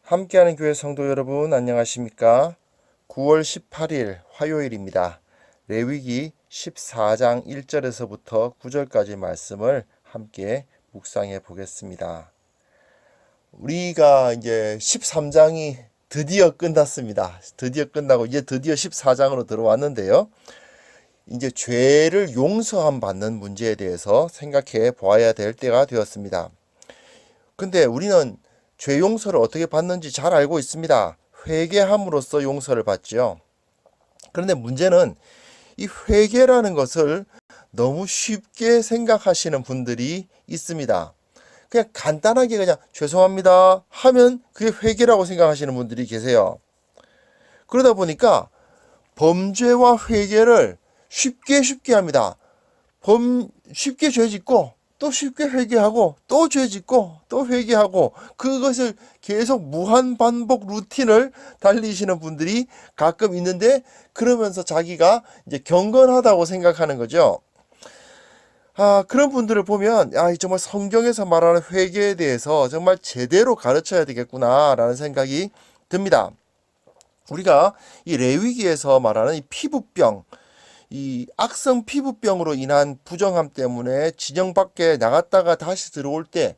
함께하는 교회 성도 여러분 안녕하십니까? 9월 18일 화요일입니다. 레위기 14장 1절에서부터 9절까지 말씀을 함께 묵상해 보겠습니다. 우리가 이제 13장이 드디어 끝났습니다. 드디어 끝나고 이제 드디어 14장으로 들어왔는데요. 이제 죄를 용서함 받는 문제에 대해서 생각해 보아야 될 때가 되었습니다. 근데 우리는 죄 용서를 어떻게 받는지 잘 알고 있습니다. 회개함으로써 용서를 받죠. 그런데 문제는 이 회개라는 것을 너무 쉽게 생각하시는 분들이 있습니다. 그냥 간단하게 그냥 죄송합니다 하면 그게 회개라고 생각하시는 분들이 계세요. 그러다 보니까 범죄와 회개를 쉽게 합니다. 쉽게 죄 짓고 또 쉽게 회개하고 또 죄 짓고 또 회개하고 그것을 계속 무한 반복 루틴을 달리시는 분들이 가끔 있는데 그러면서 자기가 이제 경건하다고 생각하는 거죠. 그런 분들을 보면 정말 성경에서 말하는 회개에 대해서 정말 제대로 가르쳐야 되겠구나라는 생각이 듭니다. 우리가 이 레위기에서 말하는 이 피부병, 이 악성 피부병으로 인한 부정함 때문에 진영 밖에 나갔다가 다시 들어올 때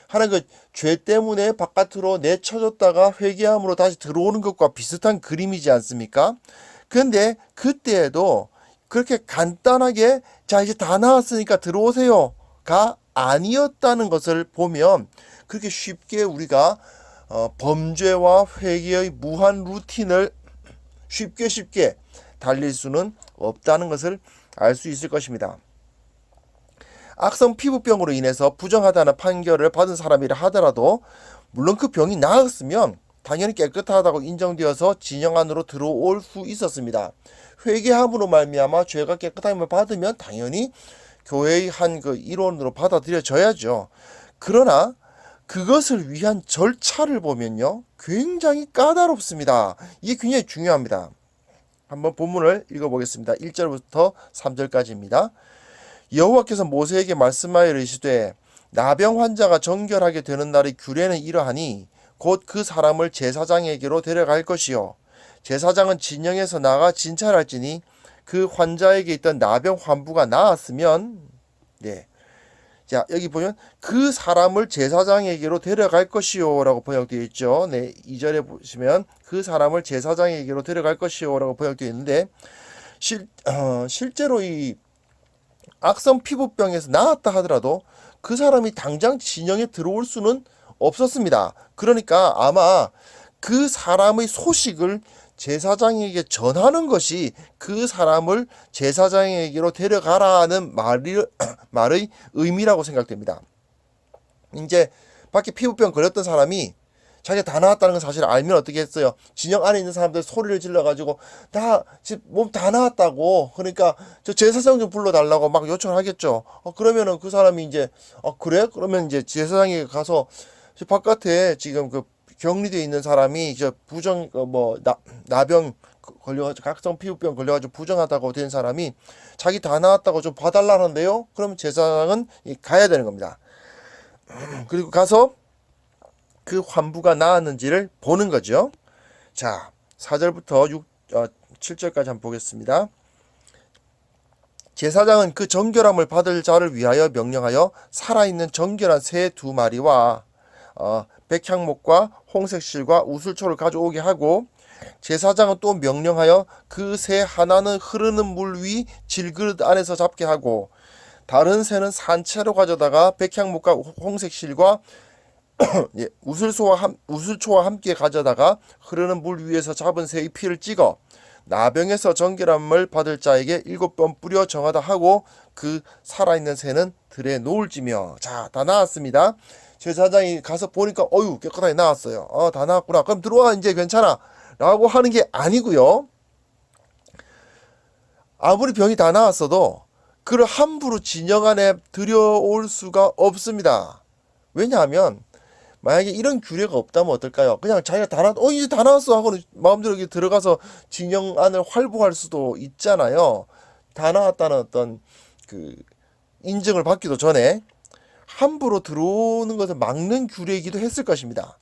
하는 그 죄 때문에 바깥으로 내쳐졌다가 회개함으로 다시 들어오는 것과 비슷한 그림이지 않습니까? 그런데 그때에도 그렇게 간단하게 자 이제 다 나왔으니까 들어오세요가 아니었다는 것을 보면 그렇게 쉽게 우리가 범죄와 회개의 무한 루틴을 쉽게 달릴 수는 없다는 것을 알 수 있을 것입니다. 악성 피부병으로 인해서 부정하다는 판결을 받은 사람이라 하더라도 물론 그 병이 나았으면 당연히 깨끗하다고 인정되어서 진영 안으로 들어올 수 있었습니다. 회개함으로 말미암아 죄가 깨끗함을 받으면 당연히 교회의 한 그 일원으로 받아들여져야죠. 그러나 그것을 위한 절차를 보면요 굉장히 까다롭습니다. 이게 굉장히 중요합니다. 한번 본문을 읽어보겠습니다. 1절부터 3절까지입니다. 여호와께서 모세에게 말씀하여 이르시되 나병 환자가 정결하게 되는 날의 규례는 이러하니 곧 그 사람을 제사장에게로 데려갈 것이요 제사장은 진영에서 나가 진찰할지니 그 환자에게 있던 나병 환부가 나았으면 자 여기 보면 그 사람을 제사장에게로 데려갈 것이요 라고 번역되어 있죠. 2절에 보시면 그 사람을 제사장에게로 데려갈 것이요 라고 번역되어 있는데 실제로 이 악성 피부병에서 나았다 하더라도 그 사람이 당장 진영에 들어올 수는 없었습니다. 그러니까 아마 그 사람의 소식을 제사장에게 전하는 것이 그 사람을 제사장에게로 데려가라는 말의 의미라고 생각됩니다. 이제 밖에 피부병 걸렸던 사람이 자기가 다 나았다는 걸 사실 알면 어떻게 했어요? 진영 안에 있는 사람들 소리를 질러가지고 나 지금 몸 다 나았다고 그러니까 저 제사장 좀 불러달라고 막 요청을 하겠죠. 그러면은 그 사람이 이제 그래? 그러면 이제 제사장에게 가서 바깥에 지금 그 격리되어 있는 사람이 저 부정 나병 걸려가지고 각성 피부병 걸려가지고 부정하다고 된 사람이 자기 다 나았다고 좀 봐달라는데요. 그러면 제사장은 가야 되는 겁니다. 그리고 가서 그 환부가 나았는지를 보는 거죠. 자, 4절부터 7절까지 한번 보겠습니다. 제사장은 그 정결함을 받을 자를 위하여 명령하여 살아있는 정결한 새 2마리와 백향목과 홍색실과 우슬초를 가져오게 하고 제사장은 또 명령하여 그 새 하나는 흐르는 물 위 질그릇 안에서 잡게 하고 다른 새는 산채로 가져다가 백향목과 홍색실과 우슬초와 함께 가져다가 흐르는 물 위에서 잡은 새의 피를 찍어 나병에서 정결함을 받을 자에게 7번 뿌려 정하다 하고 그 살아있는 새는 들에 놓을지며. 자, 다 나왔습니다. 제사장이 가서 보니까 어유 깨끗하게 나왔어요. 다 나왔구나. 그럼 들어와 이제 괜찮아 라고 하는 게 아니고요. 아무리 병이 다 나왔어도 그를 함부로 진영 안에 들여올 수가 없습니다. 왜냐하면 만약에 이런 규례가 없다면 어떨까요? 그냥 자기가 이제 다 나왔어 하고 마음대로 이렇게 들어가서 진영 안을 활보할 수도 있잖아요. 다 나왔다는 어떤 그 인증을 받기도 전에 함부로 들어오는 것을 막는 규례이기도 했을 것입니다.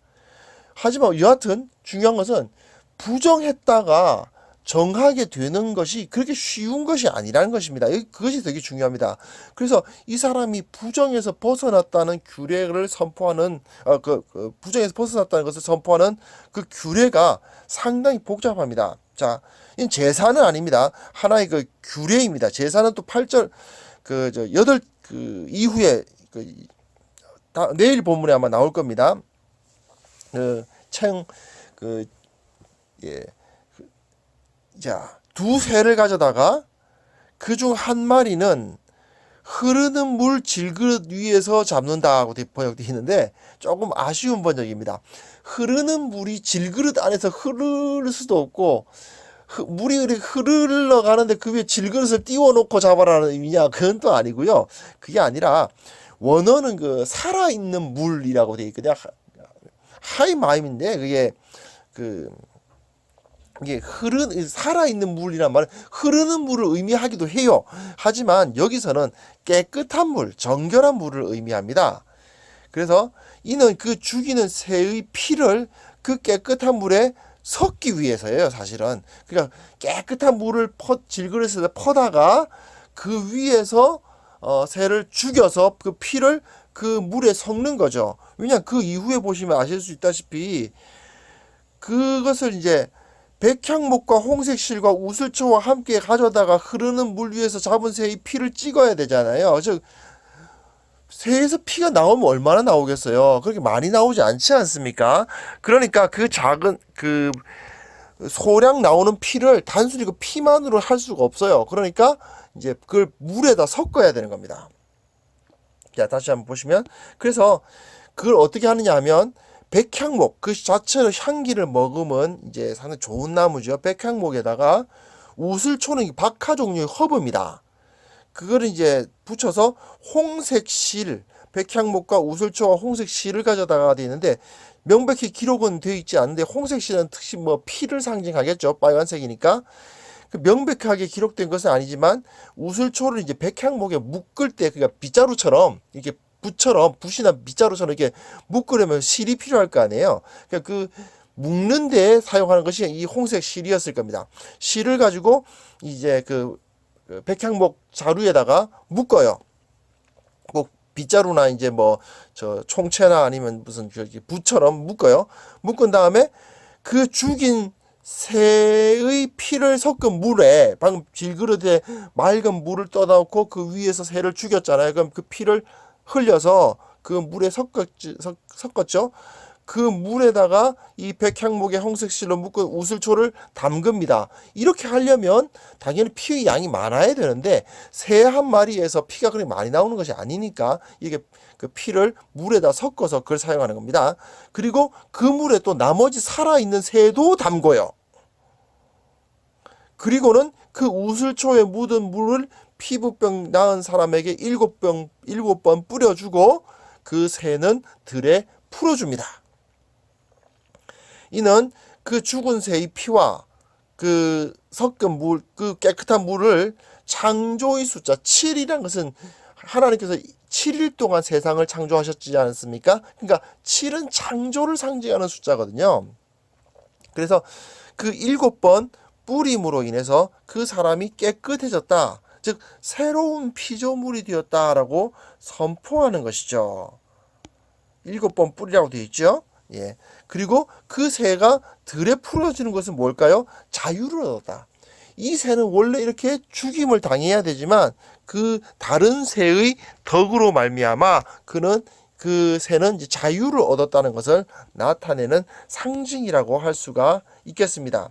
하지만 여하튼 중요한 것은 부정했다가 정하게 되는 것이 그렇게 쉬운 것이 아니라는 것입니다. 그것이 되게 중요합니다. 그래서 이 사람이 부정에서 벗어났다는 규례를 선포하는 부정에서 벗어났다는 것을 선포하는 그 규례가 상당히 복잡합니다. 자, 이 제사는 아닙니다. 하나의 그 규례입니다. 제사는 또 8절 이후에 내일 본문에 아마 나올 겁니다. 자, 두 새를 가져다가 그중 한 마리는 흐르는 물 질그릇 위에서 잡는다고 번역되어 있는데 조금 아쉬운 번역입니다. 흐르는 물이 질그릇 안에서 흐를 수도 없고 물이 흐르러가는데 그 위에 질그릇을 띄워놓고 잡아라는 의미냐? 그건 또 아니고요. 그게 아니라 원어는 그 살아있는 물이라고 되어 있거든요. 하이마임인데 이게 살아있는 물이란 말은 흐르는 물을 의미하기도 해요. 하지만 여기서는 깨끗한 물, 정결한 물을 의미합니다. 그래서 이는 그 죽이는 새의 피를 그 깨끗한 물에 섞기 위해서예요, 사실은. 그러니까 깨끗한 물을 질그릇에다 퍼다가 그 위에서 새를 죽여서 그 피를 그 물에 섞는 거죠. 왜냐하면 그 이후에 보시면 아실 수 있다시피 그것을 이제 백향목과 홍색실과 우슬초와 함께 가져다가 흐르는 물 위에서 잡은 새의 피를 찍어야 되잖아요. 즉 새에서 피가 나오면 얼마나 나오겠어요? 그렇게 많이 나오지 않지 않습니까? 그러니까 그 작은 소량 나오는 피를 단순히 그 피만으로 할 수가 없어요. 그러니까 이제 그걸 물에다 섞어야 되는 겁니다. 자, 다시 한번 보시면, 그래서 그걸 어떻게 하느냐 하면 백향목 그 자체로 향기를 머금은 이제 상당히 좋은 나무죠. 백향목에다가 우슬초는 박하 종류의 허브입니다. 그거를 이제 붙여서 홍색실, 백향목과 우슬초와 홍색실을 가져다가 되어 있는데 명백히 기록은 되어 있지 않은데 홍색실은 특히 피를 상징하겠죠. 빨간색이니까. 그 명백하게 기록된 것은 아니지만 우슬초를 이제 백향목에 묶을 때 그러니까 빗자루처럼 이렇게 붓이나 빗자루처럼 이렇게 묶으려면 실이 필요할 거 아니에요. 그러니까 그 묶는 데 사용하는 것이 이 홍색 실이었을 겁니다. 실을 가지고 이제 그 백향목 자루에다가 묶어요. 꼭 빗자루나 이제 총채나 아니면 무슨 붓처럼 묶어요. 묶은 다음에 그 죽인 새의 피를 섞은 물에 방금 질그릇에 맑은 물을 떠넣고 그 위에서 새를 죽였잖아요. 그럼 그 피를 흘려서 그 물에 섞었죠. 그 물에다가 이 백향목의 홍색실로 묶은 우슬초를 담급니다. 이렇게 하려면 당연히 피의 양이 많아야 되는데 새 한 마리에서 피가 그렇게 많이 나오는 것이 아니니까 이게 그 피를 물에다 섞어서 그걸 사용하는 겁니다. 그리고 그 물에 또 나머지 살아있는 새도 담궈요. 그리고는 그 우슬초에 묻은 물을 피부병 나은 사람에게 7번 뿌려주고 그 새는 들에 풀어줍니다. 이는 그 죽은 새의 피와 그 섞은 물, 그 깨끗한 물을 창조의 숫자 7이라는 것은 하나님께서 7일 동안 세상을 창조하셨지 않습니까? 그러니까 7은 창조를 상징하는 숫자거든요. 그래서 그 7번 뿌림으로 인해서 그 사람이 깨끗해졌다. 즉 새로운 피조물이 되었다라고 선포하는 것이죠. 7번 뿌리라고 되어 있죠. 예. 그리고 그 새가 들에 풀어지는 것은 뭘까요? 자유를 얻었다. 이 새는 원래 이렇게 죽임을 당해야 되지만 그 다른 새의 덕으로 말미암아 그 새는 이제 자유를 얻었다는 것을 나타내는 상징이라고 할 수가 있겠습니다.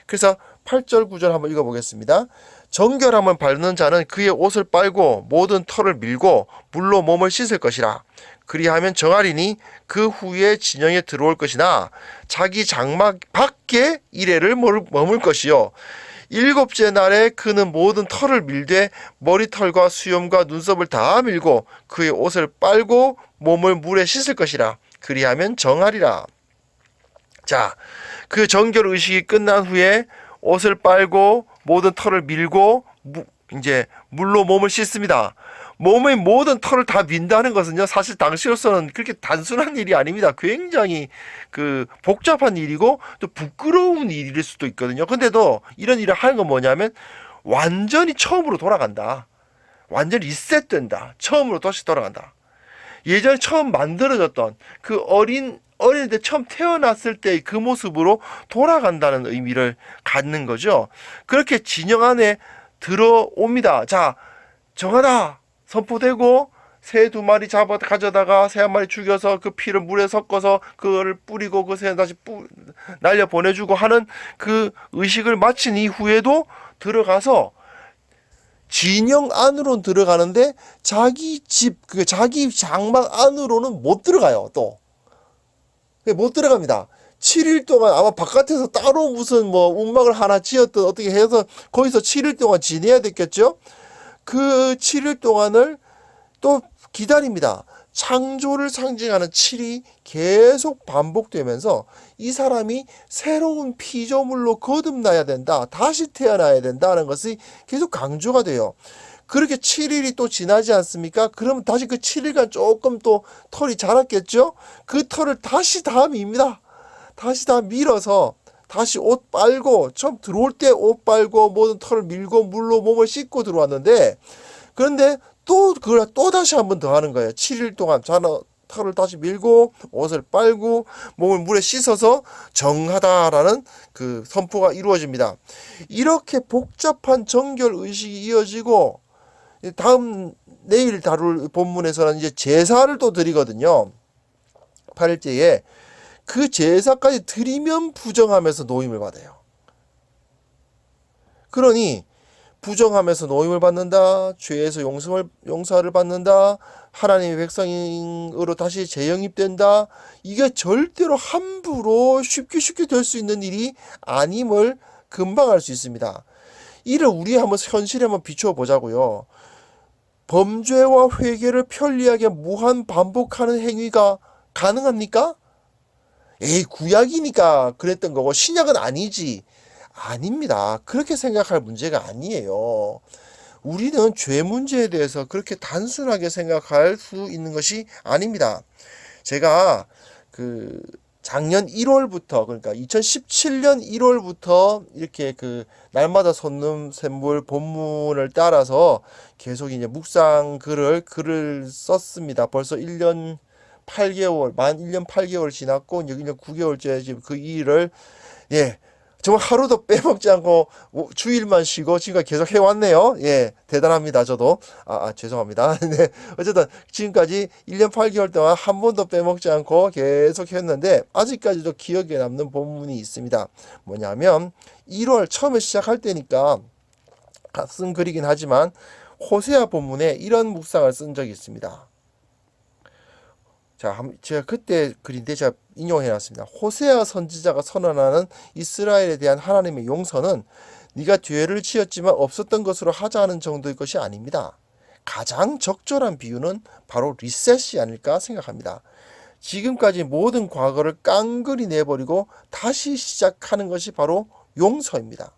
그래서 8절 9절 한번 읽어보겠습니다. 정결함을 바르는 자는 그의 옷을 빨고 모든 털을 밀고 물로 몸을 씻을 것이라. 그리하면 정하리니 그 후에 진영에 들어올 것이나 자기 장막 밖에 이레를 머물 것이요. 7째 날에 그는 모든 털을 밀되 머리털과 수염과 눈썹을 다 밀고 그의 옷을 빨고 몸을 물에 씻을 것이라. 그리하면 정하리라. 자, 그 정결 의식이 끝난 후에 옷을 빨고 모든 털을 밀고 이제 물로 몸을 씻습니다. 몸의 모든 털을 다 민다는 것은요, 사실 당시로서는 그렇게 단순한 일이 아닙니다. 굉장히 그 복잡한 일이고 또 부끄러운 일일 수도 있거든요. 근데도 이런 일을 하는 건 뭐냐면 완전히 처음으로 돌아간다. 완전히 리셋된다. 처음으로 다시 돌아간다. 예전에 처음 만들어졌던 그 어릴 때 처음 태어났을 때의 그 모습으로 돌아간다는 의미를 갖는 거죠. 그렇게 진영 안에 들어옵니다. 자, 정하다 선포되고 새 2마리 가져다가 새 1마리 죽여서 그 피를 물에 섞어서 그거를 뿌리고 그 새 다시 날려 보내주고 하는 그 의식을 마친 이후에도 들어가서 진영 안으로는 들어가는데 자기 집, 자기 장막 안으로는 못 들어가요. 또 못 들어갑니다. 7일 동안 아마 바깥에서 따로 무슨 뭐 움막을 하나 지었든 어떻게 해서 거기서 7일 동안 지내야 됐겠죠. 그 7일 동안을 또 기다립니다. 창조를 상징하는 7이 계속 반복되면서 이 사람이 새로운 피조물로 거듭나야 된다. 다시 태어나야 된다는 것이 계속 강조가 돼요. 그렇게 7일이 또 지나지 않습니까? 그러면 다시 그 7일간 조금 또 털이 자랐겠죠? 그 털을 다시 다 밉니다. 다시 다 밀어서 다시 옷 빨고, 처음 들어올 때 옷 빨고 모든 털을 밀고 물로 몸을 씻고 들어왔는데, 그런데 그걸 또 다시 한 번 더 하는 거예요. 7일 동안 털을 다시 밀고 옷을 빨고 몸을 물에 씻어서 정하다라는 그 선포가 이루어집니다. 이렇게 복잡한 정결 의식이 이어지고, 다음 내일 다룰 본문에서는 이제 제사를 또 드리거든요. 8일째에 그 제사까지 드리면 부정하면서 노임을 받아요. 그러니 부정하면서 노임을 받는다, 죄에서 용서를 받는다, 하나님의 백성으로 다시 재영입된다. 이게 절대로 함부로 쉽게 될 수 있는 일이 아님을 금방 알 수 있습니다. 이를 우리 한번 현실에 한번 비추어 보자고요. 범죄와 회개를 편리하게 무한 반복하는 행위가 가능합니까? 구약이니까 그랬던 거고 신약은 아니지. 아닙니다. 그렇게 생각할 문제가 아니에요. 우리는 죄 문제에 대해서 그렇게 단순하게 생각할 수 있는 것이 아닙니다. 제가 작년 1월부터, 그러니까 2017년 1월부터 이렇게 날마다 솟는 샘물 본문을 따라서 계속 이제 묵상 글을 썼습니다. 벌써 1년 8개월, 만 1년 8개월 지났고, 이제 1년 9개월째 지금 그 일을, 정말 하루도 빼먹지 않고 주일만 쉬고 지금까지 계속 해왔네요. 대단합니다. 저도. 죄송합니다. 네. 어쨌든 지금까지 1년 8개월 동안 한 번도 빼먹지 않고 계속 했는데 아직까지도 기억에 남는 본문이 있습니다. 뭐냐면 1월 처음에 시작할 때니까 쓴 글이긴 하지만 호세아 본문에 이런 묵상을 쓴 적이 있습니다. 자, 제가 그때 글인데 제가 인용해놨습니다. 호세아 선지자가 선언하는 이스라엘에 대한 하나님의 용서는 네가 죄를 지었지만 없었던 것으로 하자는 정도의 것이 아닙니다. 가장 적절한 비유는 바로 리셋이 아닐까 생각합니다. 지금까지 모든 과거를 깡그리 내버리고 다시 시작하는 것이 바로 용서입니다.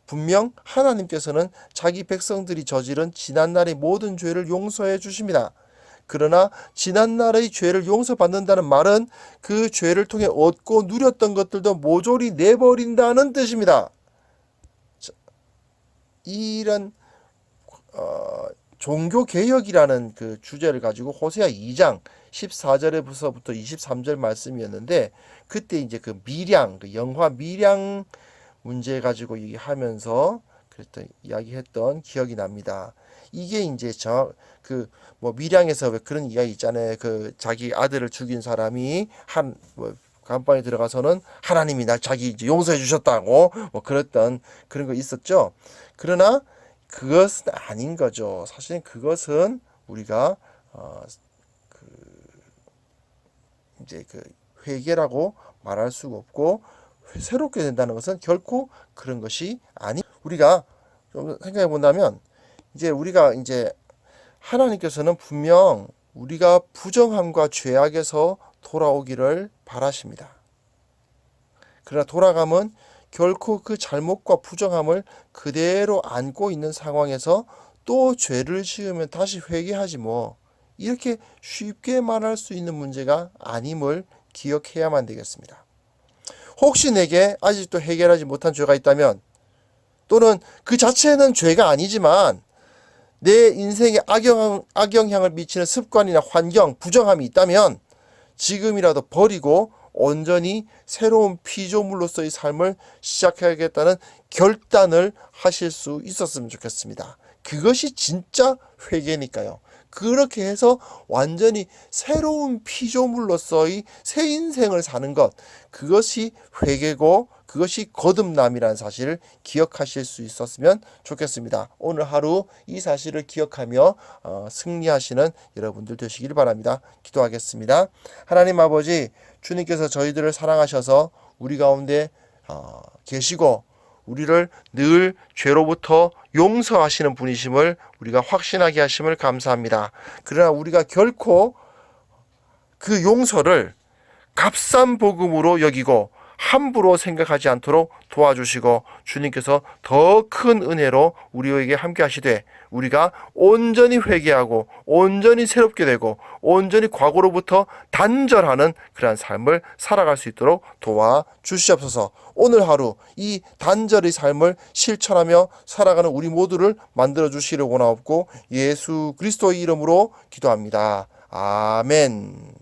분명 하나님께서는 자기 백성들이 저지른 지난날의 모든 죄를 용서해 주십니다. 그러나 지난날의 죄를 용서받는다는 말은 그 죄를 통해 얻고 누렸던 것들도 모조리 내버린다는 뜻입니다. 이런 종교개혁이라는 그 주제를 가지고 호세아 2장 14절에서부터 23절 말씀이었는데, 그때 이제 영화 미량 문제 가지고 얘기하면서 이야기했던 기억이 납니다. 이게 이제 밀양에서 왜 그런 이야기 있잖아요. 자기 아들을 죽인 사람이 감방에 들어가서는 하나님이 자기 이제 용서해 주셨다고 그랬던 그런 거 있었죠. 그러나 그것은 아닌 거죠. 사실 그것은 우리가 이제 회개라고 말할 수가 없고, 새롭게 된다는 것은 결코 그런 것이 우리가 좀 생각해 본다면, 우리가 하나님께서는 분명 우리가 부정함과 죄악에서 돌아오기를 바라십니다. 그러나 돌아감은 결코 그 잘못과 부정함을 그대로 안고 있는 상황에서 또 죄를 지으면 다시 회개하지 뭐. 이렇게 쉽게 말할 수 있는 문제가 아님을 기억해야만 되겠습니다. 혹시 내게 아직도 해결하지 못한 죄가 있다면, 또는 그 자체는 죄가 아니지만 내 인생에 악영향을 미치는 습관이나 환경, 부정함이 있다면 지금이라도 버리고 온전히 새로운 피조물로서의 삶을 시작해야겠다는 결단을 하실 수 있었으면 좋겠습니다. 그것이 진짜 회개니까요. 그렇게 해서 완전히 새로운 피조물로서의 새 인생을 사는 것, 그것이 회개고 그것이 거듭남이라는 사실을 기억하실 수 있었으면 좋겠습니다. 오늘 하루 이 사실을 기억하며 승리하시는 여러분들 되시길 바랍니다. 기도하겠습니다. 하나님 아버지, 주님께서 저희들을 사랑하셔서 우리 가운데 계시고 우리를 늘 죄로부터 용서하시는 분이심을 우리가 확신하게 하심을 감사합니다. 그러나 우리가 결코 그 용서를 값싼 복음으로 여기고 함부로 생각하지 않도록 도와주시고, 주님께서 더 큰 은혜로 우리에게 함께 하시되 우리가 온전히 회개하고 온전히 새롭게 되고 온전히 과거로부터 단절하는 그러한 삶을 살아갈 수 있도록 도와주시옵소서. 오늘 하루 이 단절의 삶을 실천하며 살아가는 우리 모두를 만들어 주시려 원하옵고 예수 그리스도의 이름으로 기도합니다. 아멘.